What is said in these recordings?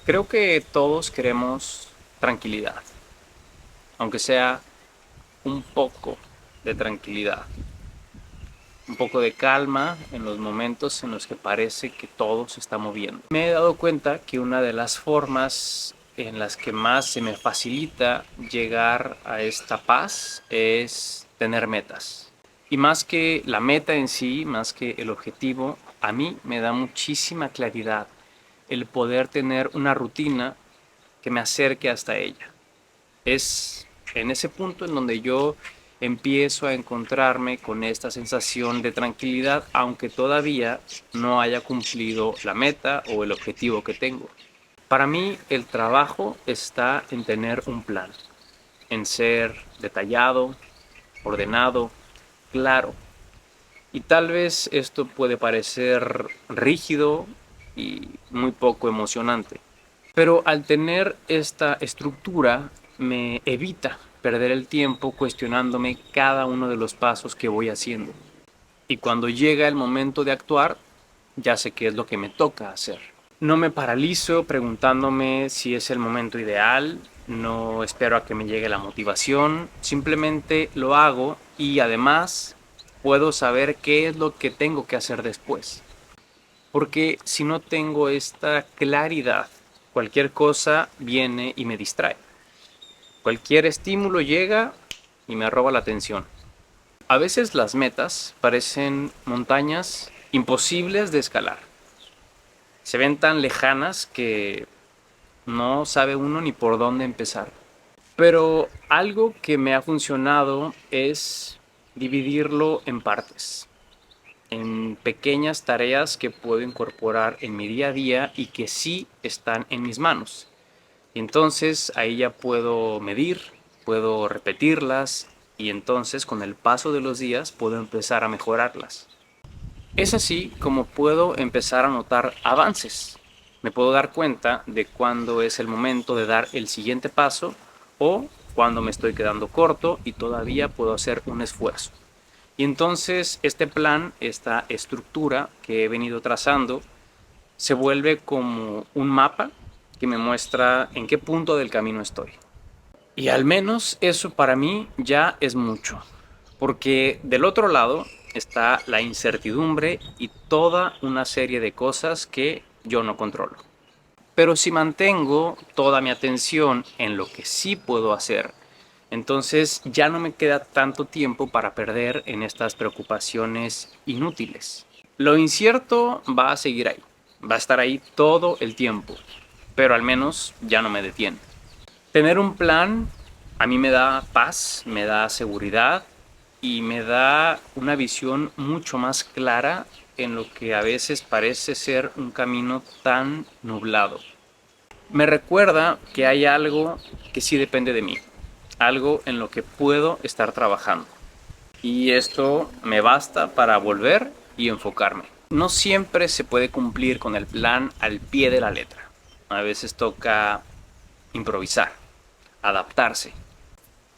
Creo que todos queremos tranquilidad, aunque sea un poco de tranquilidad, un poco de calma en los momentos en los que parece que todo se está moviendo. Me he dado cuenta que una de las formas en las que más se me facilita llegar a esta paz es tener metas. Y más que la meta en sí, más que el objetivo, a mí me da muchísima claridad el poder tener una rutina que me acerque hasta ella. Es en ese punto en donde yo empiezo a encontrarme con esta sensación de tranquilidad, aunque todavía no haya cumplido la meta o el objetivo que tengo. Para mí el trabajo está en tener un plan, en ser detallado, ordenado, claro. Y tal vez esto puede parecer rígido y muy poco emocionante. Pero al tener esta estructura me evita perder el tiempo cuestionándome cada uno de los pasos que voy haciendo. Y cuando llega el momento de actuar, ya sé qué es lo que me toca hacer. No me paralizo preguntándome si es el momento ideal, no espero a que me llegue la motivación, simplemente lo hago y además puedo saber qué es lo que tengo que hacer después. Porque si no tengo esta claridad, cualquier cosa viene y me distrae. Cualquier estímulo llega y me roba la atención. A veces las metas parecen montañas imposibles de escalar. Se ven tan lejanas que no sabe uno ni por dónde empezar. Pero algo que me ha funcionado es dividirlo en partes, en pequeñas tareas que puedo incorporar en mi día a día y que sí están en mis manos. Y entonces ahí ya puedo medir, puedo repetirlas y entonces con el paso de los días puedo empezar a mejorarlas. Es así como puedo empezar a notar avances. Me puedo dar cuenta de cuándo es el momento de dar el siguiente paso o cuando me estoy quedando corto y todavía puedo hacer un esfuerzo. Y entonces este plan, esta estructura que he venido trazando, se vuelve como un mapa que me muestra en qué punto del camino estoy. Y al menos eso para mí ya es mucho, porque del otro lado está la incertidumbre y toda una serie de cosas que yo no controlo. Pero si mantengo toda mi atención en lo que sí puedo hacer, entonces ya no me queda tanto tiempo para perder en estas preocupaciones inútiles. Lo incierto va a seguir ahí, va a estar ahí todo el tiempo, pero al menos ya no me detiene. Tener un plan a mí me da paz, me da seguridad y me da una visión mucho más clara en lo que a veces parece ser un camino tan nublado. Me recuerda que hay algo que sí depende de mí, algo en lo que puedo estar trabajando. Y esto me basta para volver y enfocarme. No siempre se puede cumplir con el plan al pie de la letra. A veces toca improvisar, adaptarse.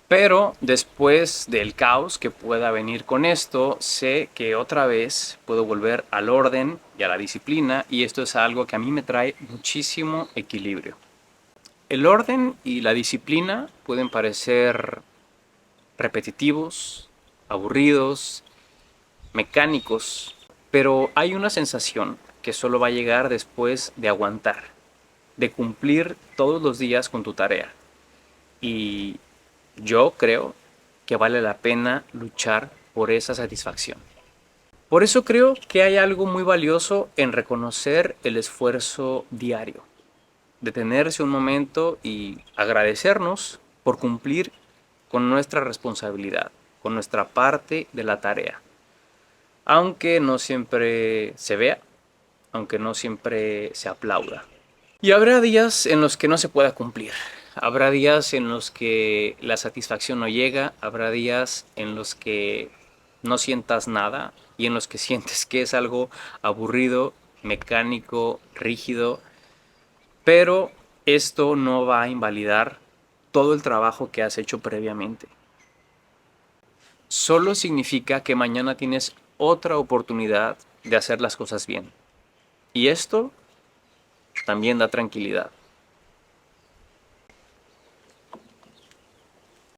Pero después del caos que pueda venir con esto, sé que otra vez puedo volver al orden y a la disciplina y esto es algo que a mí me trae muchísimo equilibrio. El orden y la disciplina pueden parecer repetitivos, aburridos, mecánicos, pero hay una sensación que solo va a llegar después de aguantar, de cumplir todos los días con tu tarea. Y yo creo que vale la pena luchar por esa satisfacción. Por eso creo que hay algo muy valioso en reconocer el esfuerzo diario, detenerse un momento y agradecernos por cumplir con nuestra responsabilidad, con nuestra parte de la tarea. Aunque no siempre se vea, aunque no siempre se aplauda. Y habrá días en los que no se pueda cumplir. Habrá días en los que la satisfacción no llega, habrá días en los que no sientas nada y en los que sientes que es algo aburrido, mecánico, rígido, pero esto no va a invalidar todo el trabajo que has hecho previamente. Solo significa que mañana tienes otra oportunidad de hacer las cosas bien. Y esto también da tranquilidad.